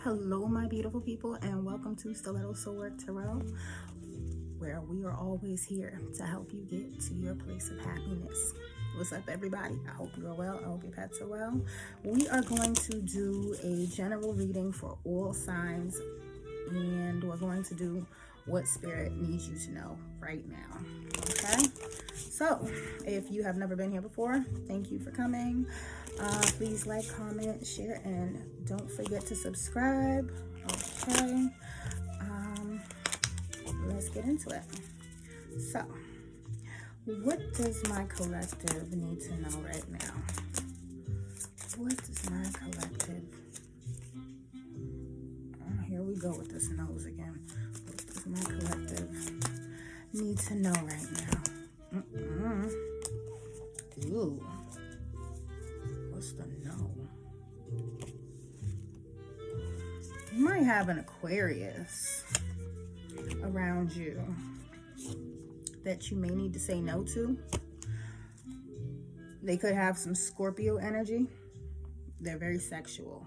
Hello, my beautiful people, and welcome to Stilettos Soul Tarot, where we are always here to help you get to your place of happiness. What's up, everybody? I hope you are well. I hope your pets are well. We are going to do a general reading for all signs, and we're going to do what Spirit needs you to know right now. Okay? So, if you have never been here before, thank you for coming. Please like, comment, share, and don't forget to subscribe. Okay, let's get into it. So, what does my collective need to know right now? What does my collective... here we go with this nose again. What does my collective need to know right now? Ooh. What's the no? You might have an Aquarius around you that you may need to say no to. They could have some Scorpio energy. They're very sexual.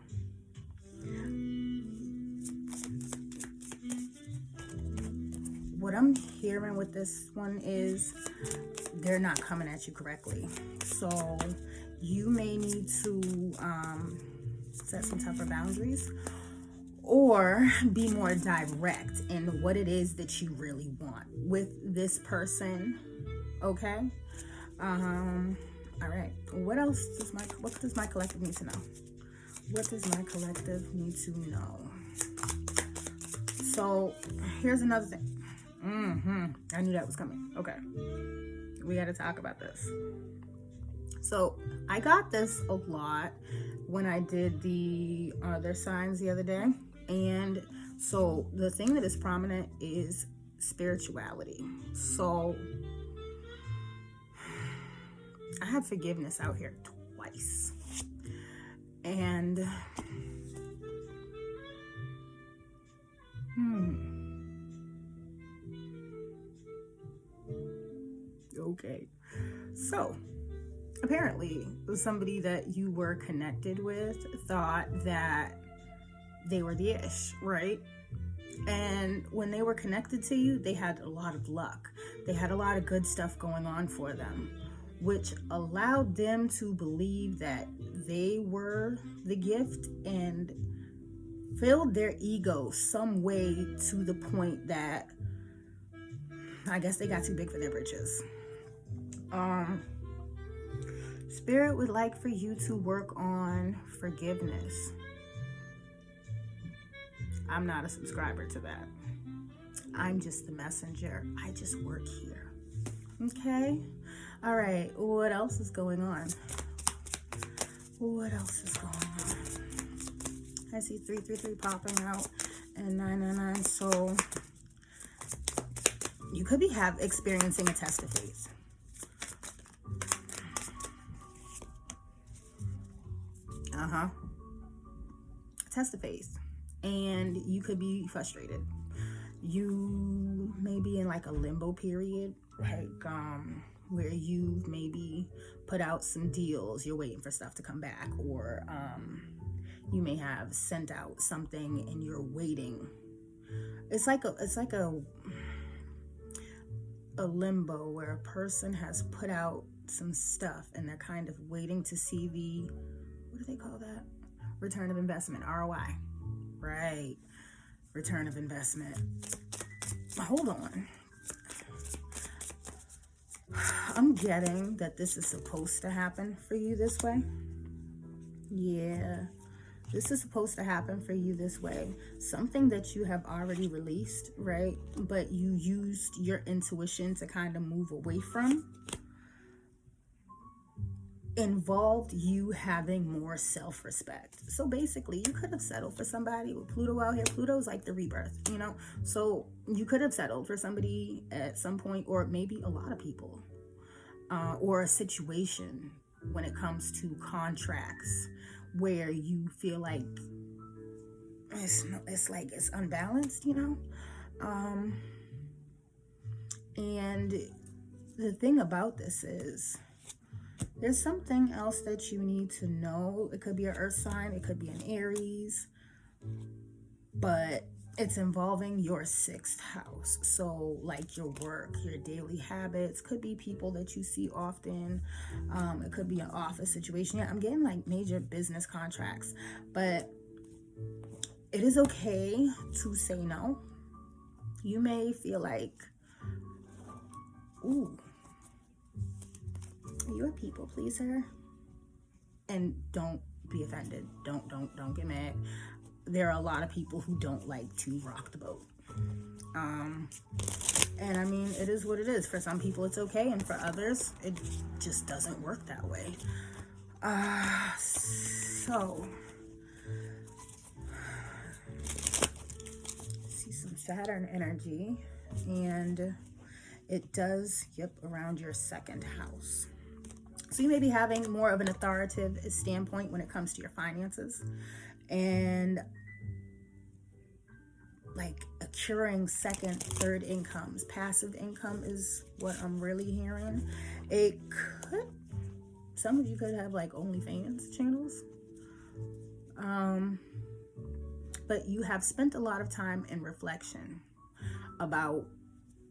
What I'm hearing with this one is they're not coming at you correctly. So you may need to set some tougher boundaries or be more direct in what it is that you really want with this person. Okay? All right. What does my collective need to know? What does my collective need to know? So here's another thing. I knew that was coming. Okay. We got to talk about this. So I got this a lot when I did the other signs the other day. And so the thing that is prominent is spirituality. So I had forgiveness out here twice. And okay. So apparently somebody that you were connected with thought that they were the ish, right? And when they were connected to you, they had a lot of luck. They had a lot of good stuff going on for them, which allowed them to believe that they were the gift and filled their ego some way to the point that I guess they got too big for their britches. Spirit would like for you to work on forgiveness. I'm not a subscriber to that. I'm just the messenger. I just work here. Okay? All right. What else is going on? What else is going on? I see 333 popping out and 999. So you could be experiencing a test of faith. Test of faith. And you could be frustrated. You may be in like a limbo period, like where you've maybe put out some deals, you're waiting for stuff to come back, or you may have sent out something and you're waiting. It's like a limbo where a person has put out some stuff and they're kind of waiting to see the, what do they call that? Return of investment, ROI. Right. Return of investment. Hold on. I'm getting that this is supposed to happen for you this way. Yeah. This is supposed to happen for you this way. Something that you have already released, right? But you used your intuition to kind of move away from. Involved you having more self-respect. So basically you could have settled for somebody with Pluto out here. Pluto's like the rebirth, you know? So you could have settled for somebody at some point, or maybe a lot of people, or a situation when it comes to contracts where you feel like it's like it's unbalanced, you know? And the thing about this is there's something else that you need to know. It could be an earth sign. It could be an Aries. but it's involving your 6th house. So like your work, your daily habits, could be people that you see often. It could be an office situation. Yeah, I'm getting like major business contracts, but it is okay to say no. You may feel like, ooh, you're a people pleaser, and don't be offended. Don't get mad. There are a lot of people who don't like to rock the boat. And I mean, it is what it is. For some people, it's okay, and for others, it just doesn't work that way. So, see some Saturn energy, and it does, around your 2nd house. So you may be having more of an authoritative standpoint when it comes to your finances, and like acquiring 2nd, 3rd incomes. Passive income is what I'm really hearing. It could, some of you could have like OnlyFans channels. But you have spent a lot of time in reflection about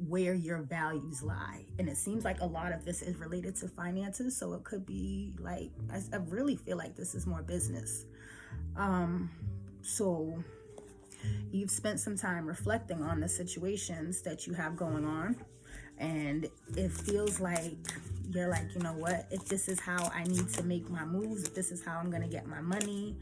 where your values lie. And it seems like a lot of this is related to finances. So it could be like, I really feel like this is more business. So you've spent some time reflecting on the situations that you have going on. And it feels like you're like, you know what, if this is how I need to make my moves, if this is how I'm going to get my money,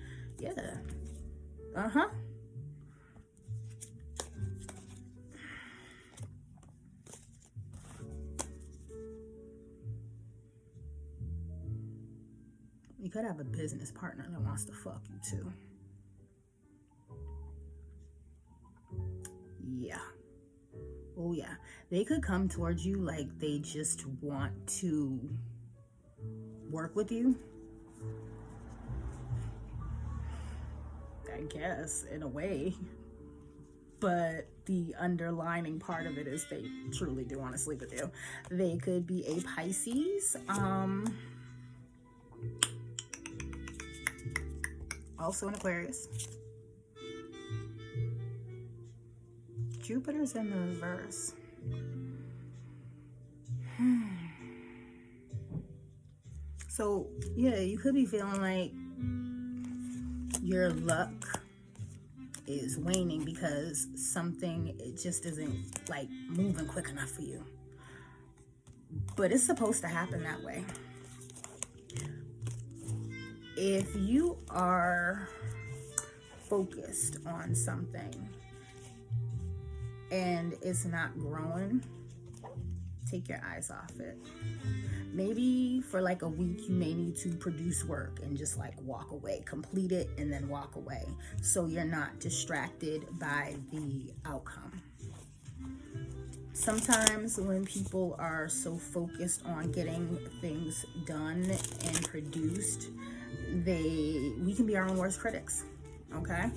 You could have a business partner that wants to fuck you too. Yeah. Oh yeah. They could come towards you like they just want to work with you. I guess, in a way. But the underlining part of it is they truly do want to sleep with you. They could be a Pisces. Also an Aquarius. Jupiter's in the reverse. So, yeah, you could be feeling like your luck is waning because something, it just isn't like moving quick enough for you. But it's supposed to happen that way. If you are focused on something and it's not growing, take your eyes off it. Maybe for like a week, you may need to produce work and just like walk away, complete it and then walk away, so you're not distracted by the outcome. Sometimes when people are so focused on getting things done and produced, we can be our own worst critics, okay?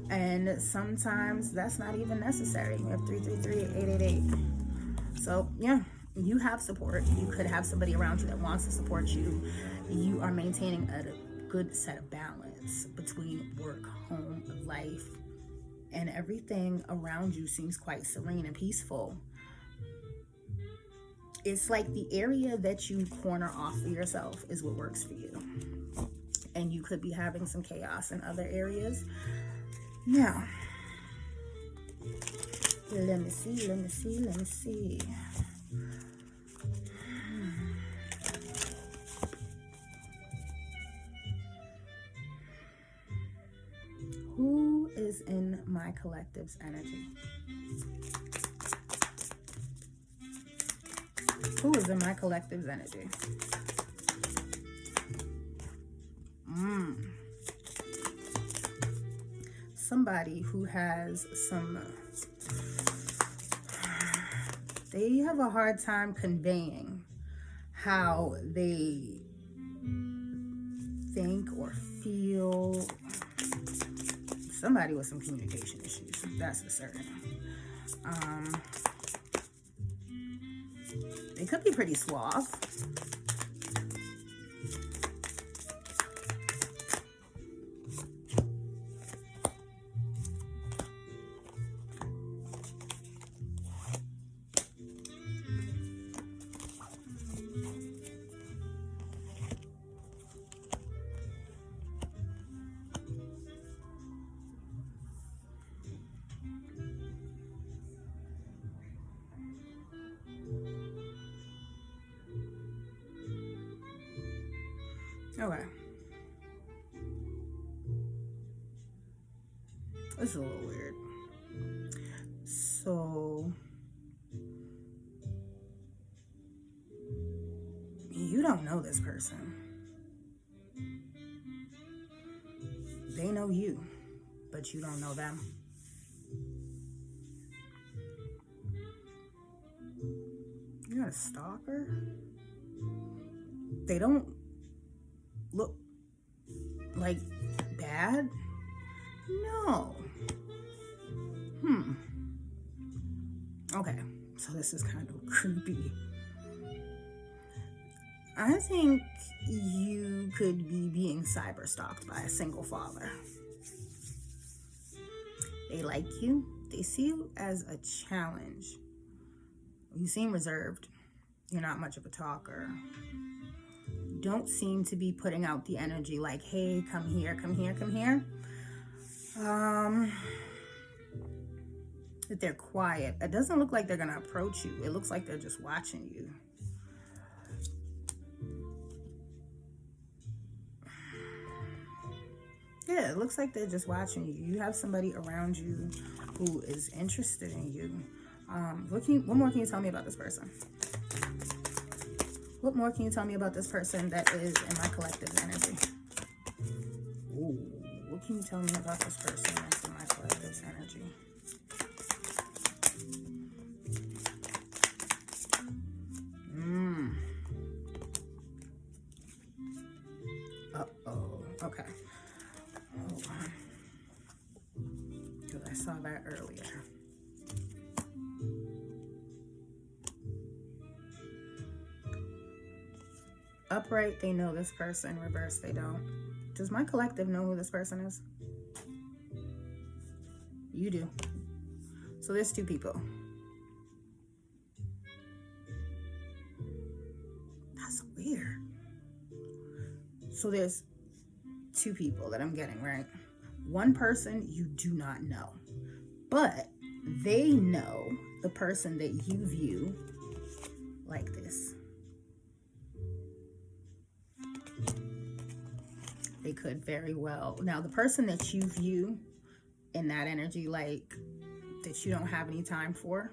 And sometimes that's not even necessary. We have 333-888. So yeah, you have support. You could have somebody around you that wants to support you. You are maintaining a good set of balance between work, home, life, and everything around you seems quite serene and peaceful. It's like the area that you corner off for yourself is what works for you. And you could be having some chaos in other areas. Now, let me see. Who is in my collective's energy? Who is in my collective's energy? Somebody who has they have a hard time conveying how they think or feel. Somebody with some communication issues, that's for certain. They could be pretty suave. Okay. This is a little weird. So you don't know this person. They know you, but you don't know them. You're not a stalker? They don't look like bad? No. Okay, so this is kind of creepy. I think you could be being cyber stalked by a single father. They like you. They see you as a challenge. You seem reserved. You're not much of a talker. You don't seem to be putting out the energy like, hey, come here, come here, come here. That they're quiet. It doesn't look like they're gonna approach you. It looks like they're just watching you. Yeah, it looks like they're just watching you. You have somebody around you who is interested in you. What more can you tell me about this person? What more can you tell me about this person that is in my collective energy? Ooh, what can you tell me about this person that's in my collective energy? Uh-oh. Okay. Hold on. Because I saw that earlier. Upright, they know this person. Reverse, they don't. Does my collective know who this person is? You do. So there's two people. That's weird. So there's two people that I'm getting, right? One person you do not know, but they know the person that you view like this. They could very well. Now, the person that you view in that energy, like that you don't have any time for,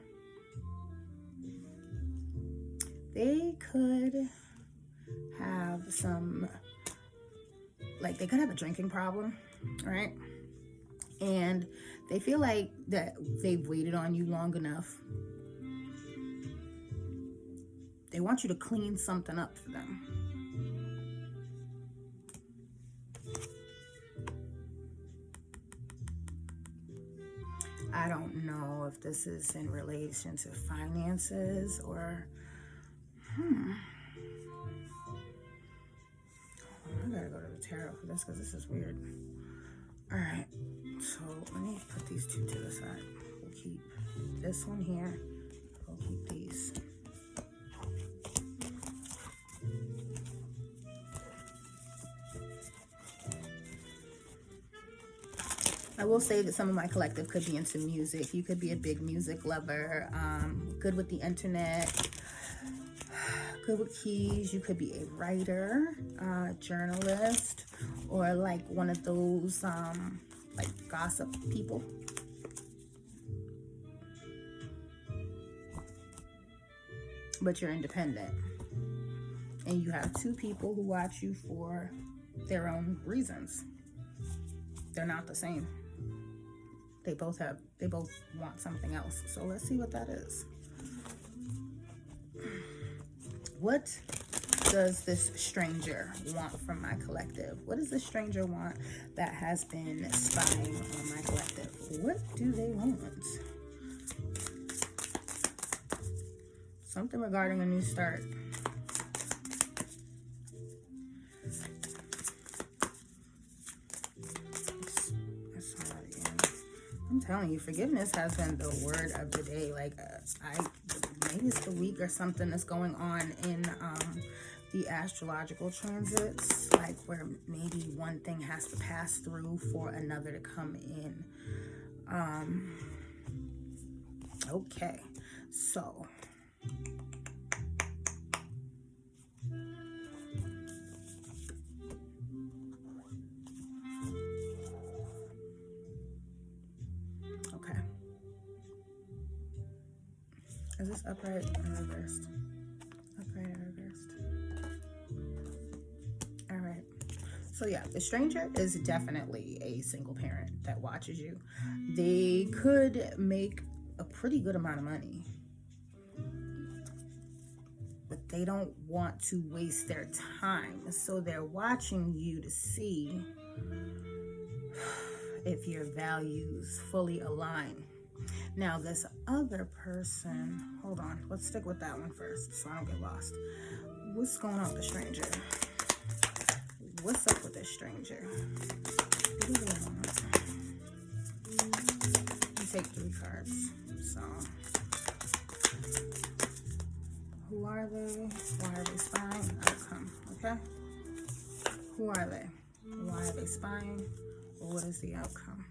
they could have some, like they could have a drinking problem, right? And they feel like that they've waited on you long enough. They want you to clean something up for them. I don't know if this is in relation to finances or, I gotta go to the tarot for this because this is weird. All right, so let me put these two to the side. We'll keep this one here. We'll keep these. I will say that some of my collective could be into music. You could be a big music lover, good with the internet, good with keys. You could be a writer, journalist, or like one of those like gossip people. But you're independent. And you have two people who watch you for their own reasons. They're not the same. They both want something else. So let's see what that is. What does this stranger want from my collective? What does this stranger want that has been spying on my collective? What do they want? Something regarding a new start. I'm telling you, forgiveness has been the word of the day. Like, maybe it's the week or something that's going on in the astrological transits, like where maybe one thing has to pass through for another to come in. Okay, so Is this upright or reversed? Upright or reversed? All right. So yeah, the stranger is definitely a single parent that watches you. They could make a pretty good amount of money, but they don't want to waste their time. So they're watching you to see if your values fully align. Now this other person, hold on, let's stick with that one first so I don't get lost. What's going on with the stranger? What's up with this stranger? What do they want? You take 3 cards. So, who are they? Why are they spying? Outcome, okay? Who are they? Why are they spying? What is the outcome?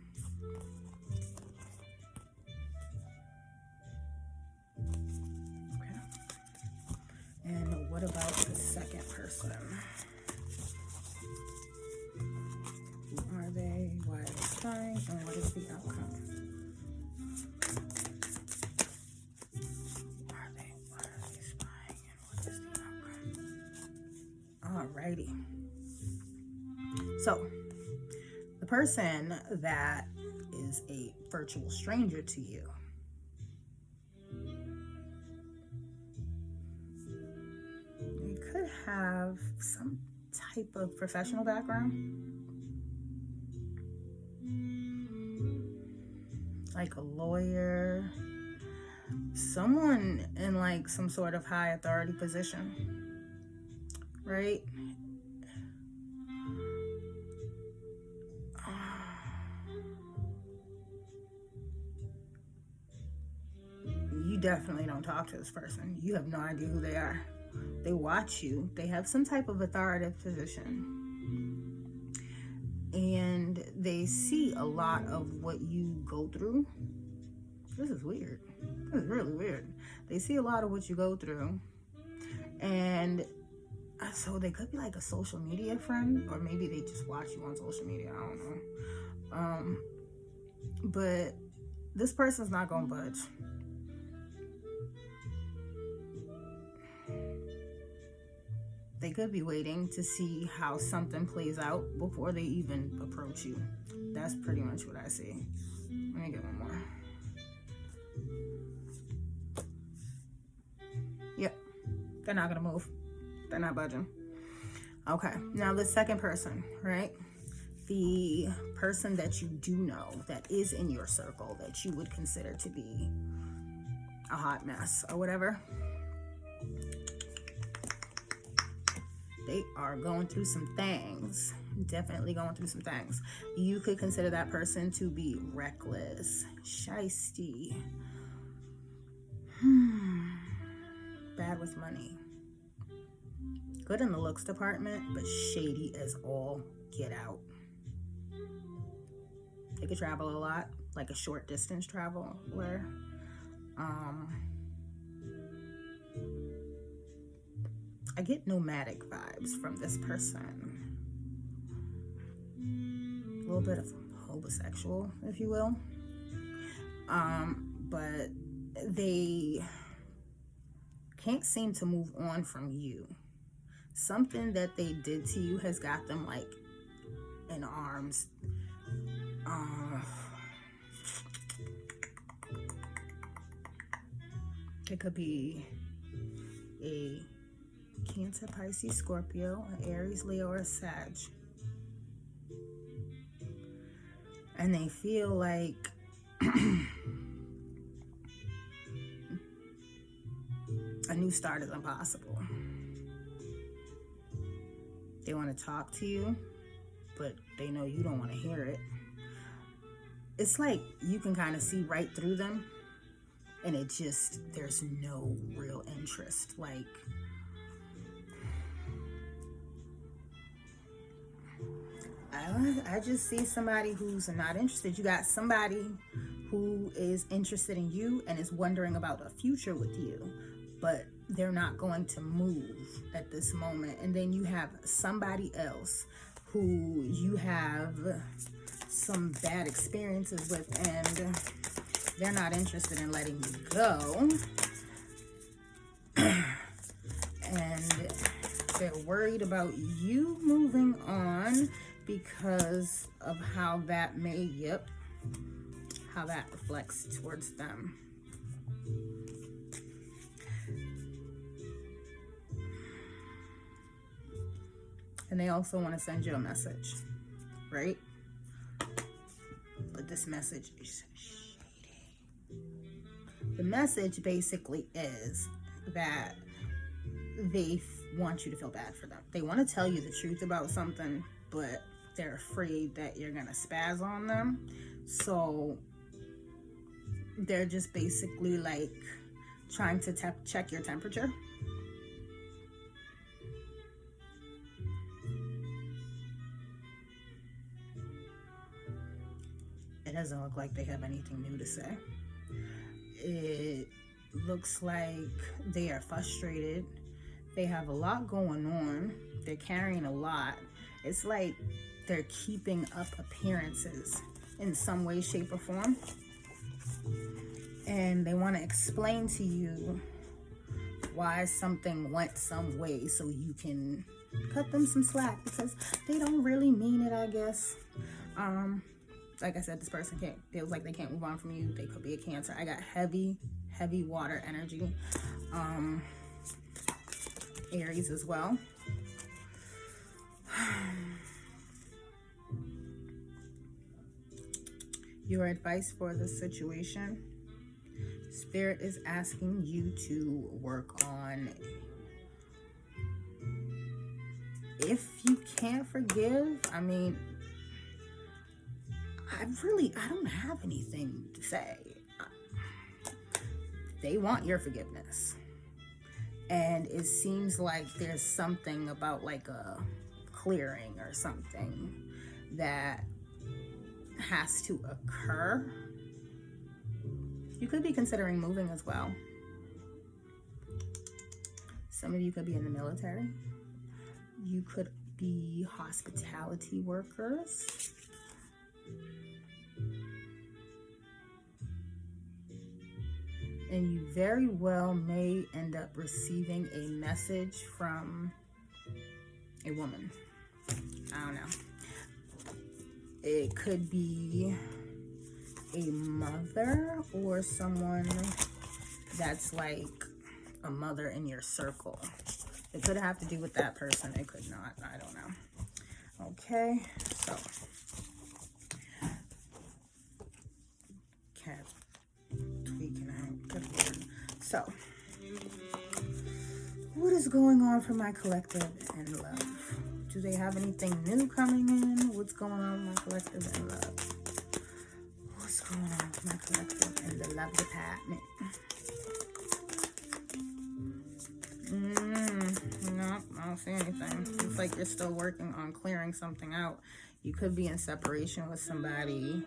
Okay. And what about the second person? Who are they? Why are they spying? And what is the outcome? Who are they? Why are they spying? And what is the outcome? Alrighty. So, the person that is a virtual stranger to you, they could have some type of professional background, like a lawyer, someone in like some sort of high authority position, right? You definitely don't talk to this person. You have no idea who they are. They watch you. They have some type of authoritative position. And they see a lot of what you go through. This is weird. This is really weird. They see a lot of what you go through. And so they could be like a social media friend, or maybe they just watch you on social media. I don't know. But this person's not going to budge. They could be waiting to see how something plays out before they even approach you. That's pretty much what I see. Let me get one more. Yep. They're not going to move. They're not budging. Okay. Now the second person, right? The person that you do know that is in your circle that you would consider to be a hot mess or whatever. They are going through some things. Definitely going through some things. You could consider that person to be reckless, shysty, bad with money, good in the looks department, but shady as all get out. They could travel a lot, like a short distance traveler. I get nomadic vibes from this person. A little bit of homosexual, if you will. But they can't seem to move on from you. Something that they did to you has got them like in arms. It could be a Cancer, Pisces, Scorpio, an Aries, Leo, or a Sag. And they feel like a new start is impossible. They want to talk to you, but they know you don't want to hear it. It's like you can kind of see right through them, and it just, there's no real interest. Like, I just see somebody who's not interested. You got somebody who is interested in you and is wondering about a future with you, but they're not going to move at this moment. And then you have somebody else who you have some bad experiences with, and they're not interested in letting you go. They're worried about you moving on because of how that may, how that reflects towards them. And they also want to send you a message, right? But this message is shady. The message basically is that they want you to feel bad for them. They want to tell you the truth about something, but they're afraid that you're going to spaz on them. So they're just basically like trying to check your temperature. It doesn't look like they have anything new to say. It looks like they are frustrated. They have a lot going on. They're carrying a lot. It's like they're keeping up appearances in some way, shape, or form. And they want to explain to you why something went some way so you can cut them some slack, because they don't really mean it, I guess. Like I said, this person feels like they can't move on from you. They could be a Cancer. I got heavy water energy. Aries as well. Your advice for this situation: Spirit is asking you to work on, if you can't forgive, I mean, I don't have anything to say. They want your forgiveness. And it seems like there's something about like a clearing or something that has to occur. You could be considering moving as well. Some of you could be in the military. You could be hospitality workers. And you very well may end up receiving a message from a woman. I don't know. It could be a mother or someone that's like a mother in your circle. It could have to do with that person. It could not. I don't know. Okay, so cat tweaking out. Good Lord. So, what is going on for my collective in love? Do they have anything new coming in? What's going on with my collective in love? What's going on with my collective in the love department? No, I don't see anything. It's like you're still working on clearing something out. You could be in separation with somebody.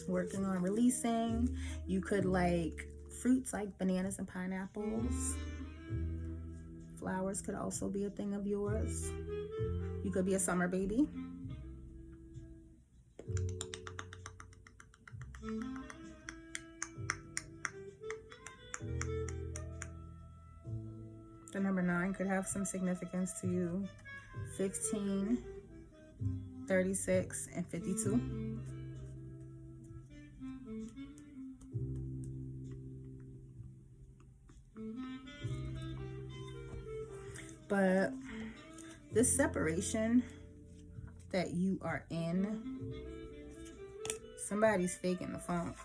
Working on releasing. You could like fruits like bananas and pineapples. Flowers could also be a thing of yours. You could be a summer baby. The number 9 could have some significance to you. 15, 36, and 52. But this separation that you are in, somebody's faking the funk.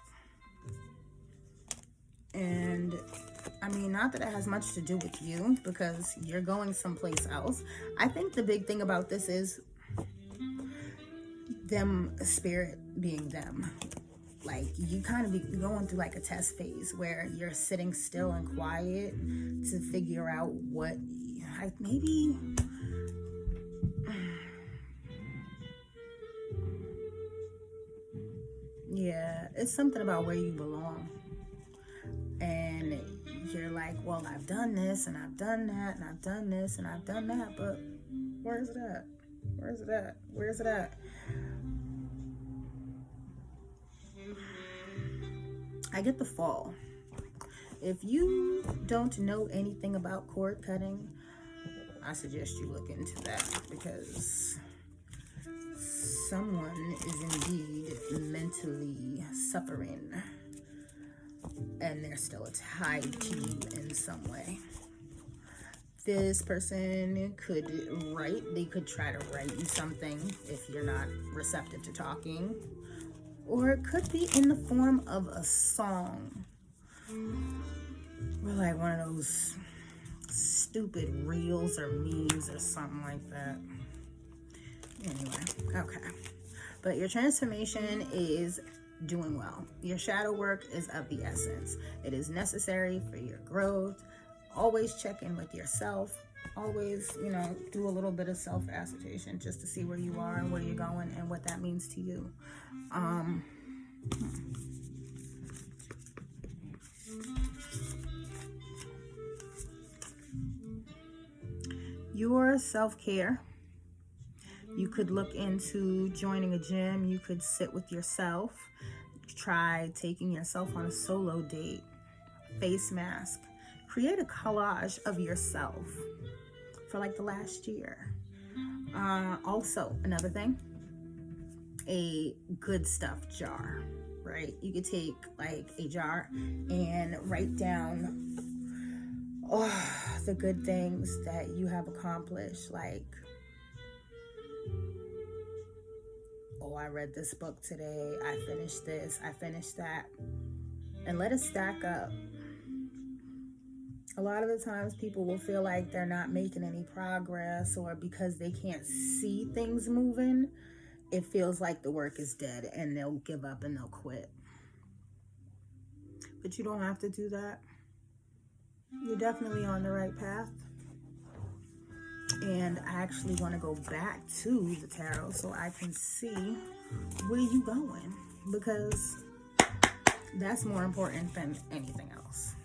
And I mean, not that it has much to do with you, because you're going someplace else. I think the big thing about this is them, spirit being them. Like, you kind of be going through like a test phase where you're sitting still and quiet to figure out what, maybe, yeah, it's something about where you belong. And you're like, well, I've done this and I've done that and I've done this and I've done that, but where's it at? Where's it at? Where's it at? I get the fall. If you don't know anything about cord cutting, I suggest you look into that, because someone is indeed mentally suffering and they're still tied to you in some way. This person could they could try to write you something if you're not receptive to talking, or it could be in the form of a song, or like one of those stupid reels or memes or something like that. Anyway, okay. But your transformation is doing well. Your shadow work is of the essence. It is necessary for your growth. Always check in with yourself. Always, do a little bit of self-assertion just to see where you are and where you're going and what that means to you. Your self-care. You could look into joining a gym. You could sit with yourself. Try taking yourself on a solo date. Face mask. Create a collage of yourself for like the last year. Also, another thing, a good stuff jar, right? You could take like a jar and write down the good things that you have accomplished. Like, I read this book today. I finished this. I finished that. And let it stack up. A lot of the times people will feel like they're not making any progress, or because they can't see things moving, it feels like the work is dead and they'll give up and they'll quit. But you don't have to do that. You're definitely on the right path. And I actually want to go back to the tarot so I can see where you going, because that's more important than anything else.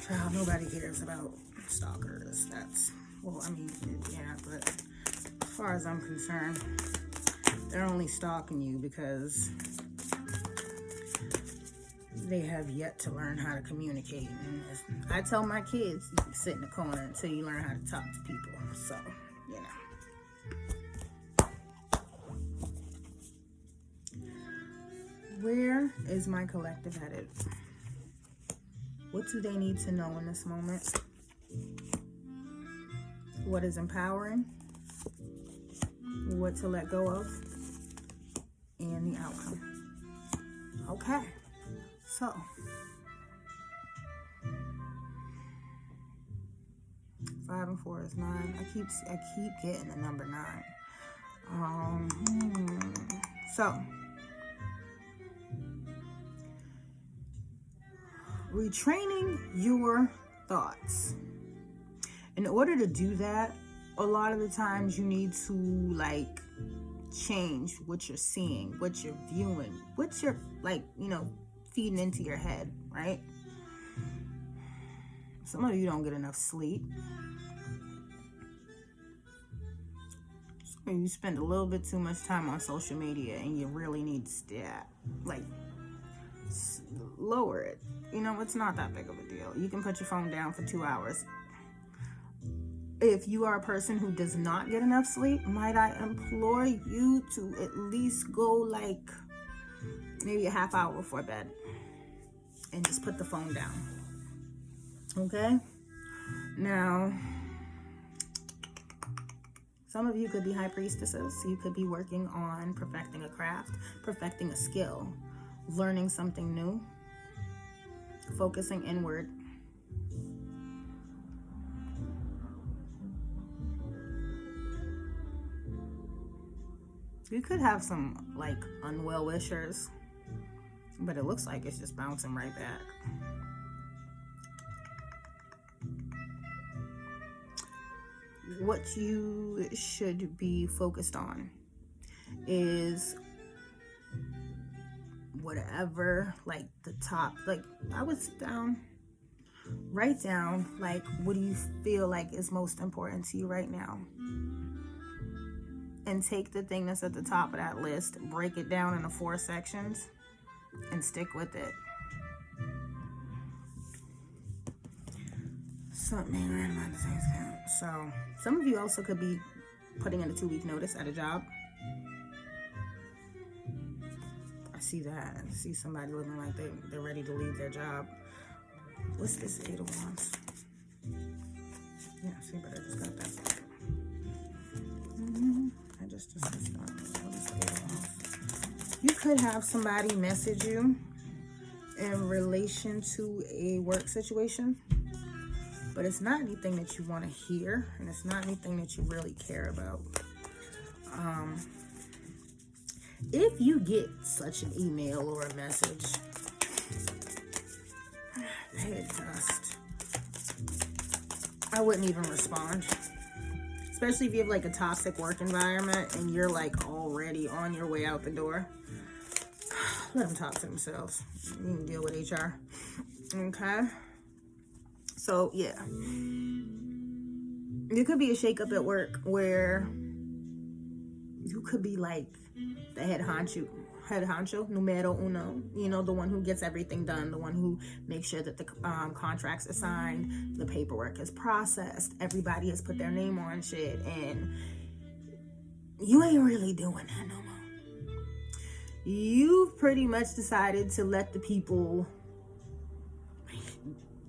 Child, nobody cares about stalkers. But as far as I'm concerned, they're only stalking you because they have yet to learn how to communicate. And I tell my kids, you can sit in the corner until you learn how to talk to people. So, Where is my collective headed? What do they need to know in this moment? What is empowering? What to let go of? And the outcome. Okay. So, 5 and 4 is 9. I keep getting the number 9. So, retraining your thoughts. In order to do that, a lot of the times you need to change what you're seeing, what you're viewing, what you're feeding into your head, right? Some of you don't get enough sleep. Some of you spend a little bit too much time on social media and you really need to lower it. It's not that big of a deal. You can put your phone down for 2 hours. If you are a person who does not get enough sleep, might I implore you to at least go maybe a half hour before bed and just put the phone down. Okay? Now, some of you could be high priestesses. You could be working on perfecting a craft, perfecting a skill, learning something new, focusing inward. You could have some unwell wishers, but it looks like it's just bouncing right back. What you should be focused on is whatever, the top, I would sit down, write down, what do you feel is most important to you right now? And take the thing that's at the top of that list, break it down into 4 sections, and stick with it. something being random at the same time. So some of you also could be putting in a 2-week notice at a job. I see that. I see somebody looking like they're ready to leave their job. What's this 8 of Wands? Yeah, see, but I just got that. I just discussed that. What is the 8 of Wands? You could have somebody message you in relation to a work situation, but it's not anything that you want to hear, and it's not anything that you really care about. If you get such an email or a message, pay dust. I wouldn't even respond. Especially if you have like a toxic work environment and you're like already on your way out the door. Let them talk to themselves. You can deal with HR. Okay? So, yeah. There could be a shakeup at work where you could be like the head honcho, numero uno. You know, the one who gets everything done, the one who makes sure that the contracts are signed, the paperwork is processed, everybody has put their name on shit, and you ain't really doing that no more. You've pretty much decided to let the people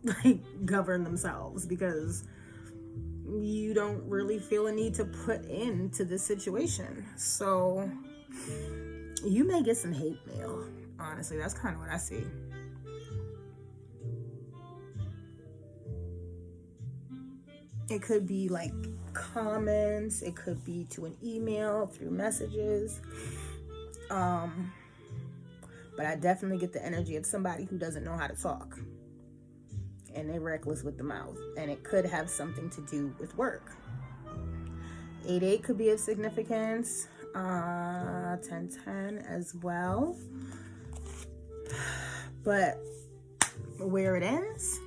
like govern themselves because you don't really feel a need to put into this situation. So you may get some hate mail. Honestly, that's kind of what I see. It could be like comments. It could be to an email, through messages. But I definitely get the energy of somebody who doesn't know how to talk. And they're reckless with the mouth. And it could have something to do with work. 8-8 could be of significance. 10-10 as well. But where it ends,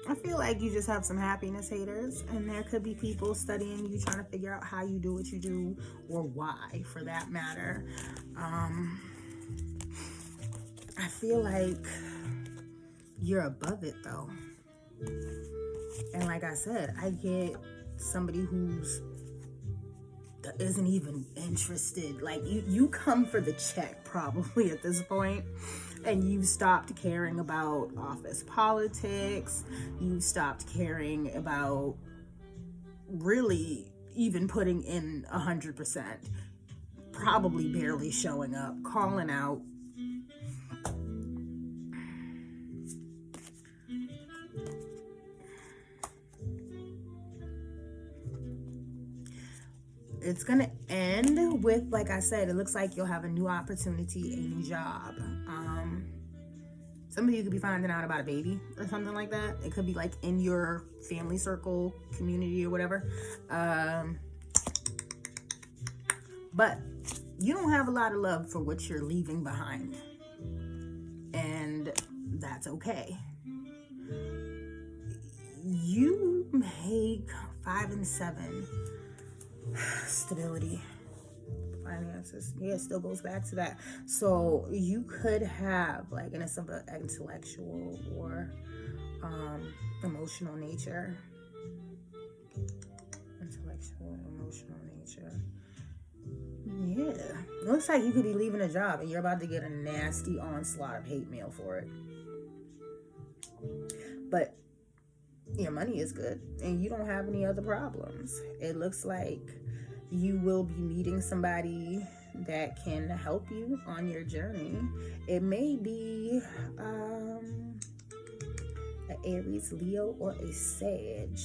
I feel like you just have some happiness haters, and there could be people studying you, trying to figure out how you do what you do, or why, for that matter. I feel like you're above it, though. And like I said, I get somebody who's isn't even interested. Like you come for the check probably at this point, and you've stopped caring about office politics. You've stopped caring about really even putting in 100%. Probably barely showing up, calling out. It's going to end with, like I said, it looks like you'll have a new opportunity, a new job. Some of you could be finding out about a baby or something like that. It could be like in your family circle, community, or whatever. But you don't have a lot of love for what you're leaving behind. And that's okay. You make 5 and 7. Stability, finances. Yeah, it still goes back to that. So you could have like an intellectual or emotional nature. Intellectual, emotional nature. Yeah. It looks like you could be leaving a job and you're about to get a nasty onslaught of hate mail for it. But your money is good and you don't have any other problems. It looks like you will be meeting somebody that can help you on your journey. It may be an Aries, Leo, or a Sag.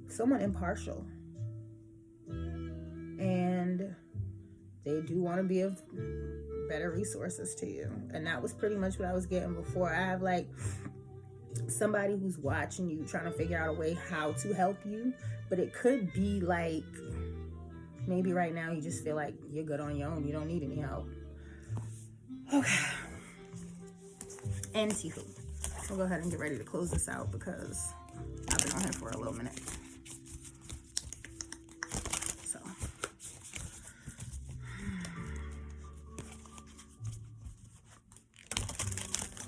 Someone impartial. And they do want to be of better resources to you. And that was pretty much what I was getting before. I have like somebody who's watching you, trying to figure out a way how to help you. But it could be like, maybe right now you just feel like you're good on your own. You don't need any help. Okay. Anywho, we'll go ahead and get ready to close this out because I've been on here for a little minute.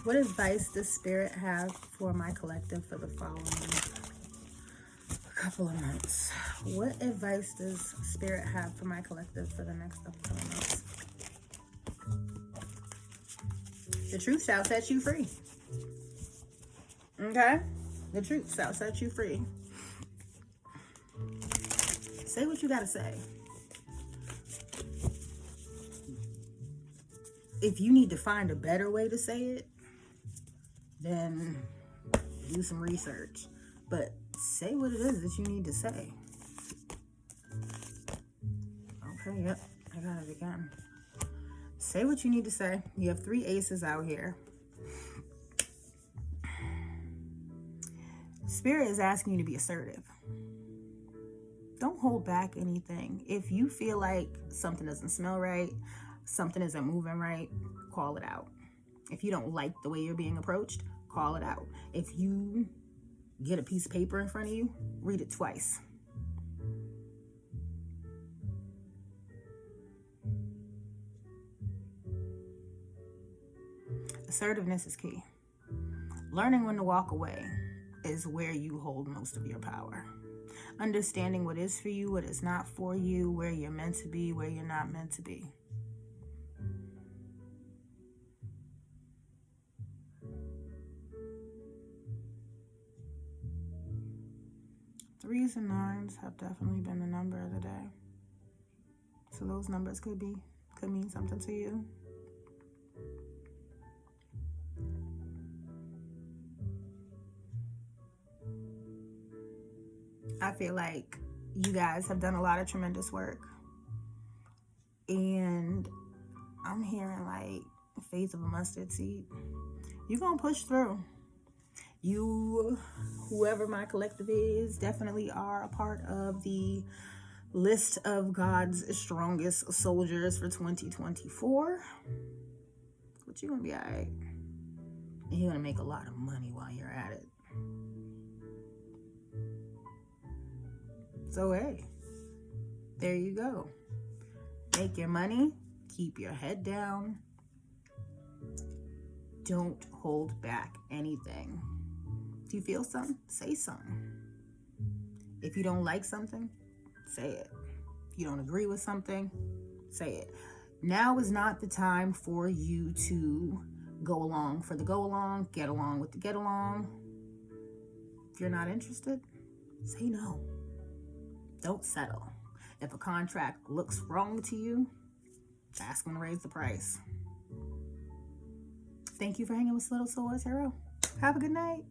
What advice does Spirit have for my collective for the following couple of months? What advice does Spirit have for my collective for the next upcoming months? The truth shall set you free. Okay? The truth shall set you free. Say what you gotta say. If you need to find a better way to say it, then do some research. But say what it is that you need to say. Okay, yep, I got it again. Say what you need to say. You have 3 aces out here. Spirit is asking you to be assertive. Don't hold back anything. If you feel like something doesn't smell right, something isn't moving right, call it out. If you don't like the way you're being approached, call it out. If you get a piece of paper in front of you, read it twice. Assertiveness is key. Learning when to walk away is where you hold most of your power. Understanding what is for you, what is not for you, where you're meant to be, where you're not meant to be. Threes and 9s have definitely been the number of the day. So those numbers could mean something to you. I feel like you guys have done a lot of tremendous work. And I'm hearing like faith of a mustard seed. You're going to push through. You, whoever my collective is, definitely are a part of the list of God's strongest soldiers for 2024. But you're going to be all right. And you're going to make a lot of money while you're at it. So, hey, there you go. Make your money. Keep your head down. Don't hold back anything. If you feel something, say something. If you don't like something, say it. If you don't agree with something, say it. Now is not the time for you to go along for the go along, get along with the get along. If you're not interested, say no. Don't settle. If a contract looks wrong to you, ask them to raise the price. Thank you for hanging with Stilettos Soul Tarot. Have a good night.